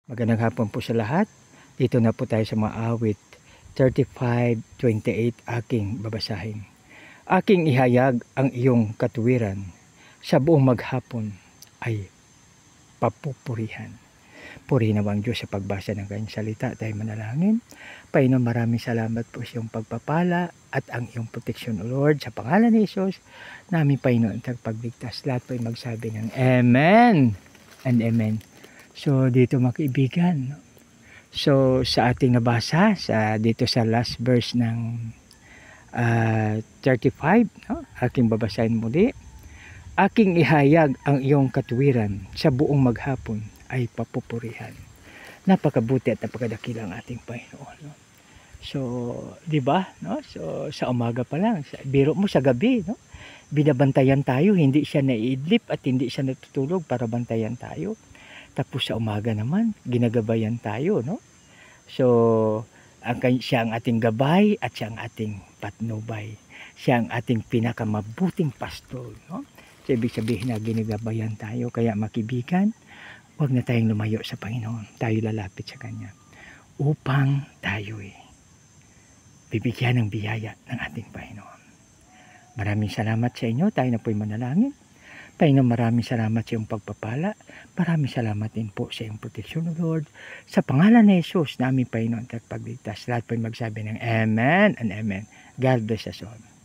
Magandang hapon po sa lahat. Dito na po tayo sa maawit 35:28 aking babasahin. Aking ihayag ang iyong katuwiran, sa buong maghapon ay papupurihan. Purihin naman ang Diyos sa pagbasa ng kanyang salita. Tayo manalangin. Panginoon, maraming salamat po sa iyong pagpapala at ang iyong proteksyon, O Lord. Sa pangalan ni Jesus, namin Panginoon pagligtas. Lahat po ay magsabi ng Amen and Amen. So dito mga kaibigan, so sa ating nabasa dito sa last verse ng 35, no? Aking babasahin muli. Aking ihayag ang iyong katuwiran, sa buong maghapon ay papupurihan. Napakabuti at napakadakila ang ating Panginoon, no? So, di ba, no? So sa umaga pa lang, biro mo sa gabi, no? Binabantayan tayo, hindi siya naiidlip at hindi siya natutulog para bantayan tayo. Tapos sa umaga naman, ginagabayan tayo, no? So, siya ang ating gabay at siya ang ating patnubay. Siya ang ating pinakamabuting pastor, no? So, ibig sabihin na ginagabayan tayo. Kaya makibigan, huwag na tayong lumayo sa Panginoon. Tayo lalapit sa Kanya upang tayo'y bibigyan ng biyaya ng ating Panginoon. Maraming salamat sa inyo. Tayo na po'y manalangin. Panginoon, maraming salamat sa iyong pagpapala. Maraming salamat din po sa iyong proteksyon, O Lord. Sa pangalan ni Jesus, namin Panginoon, at pagligtas. Lahat po magsabi ng Amen and Amen. God bless us all.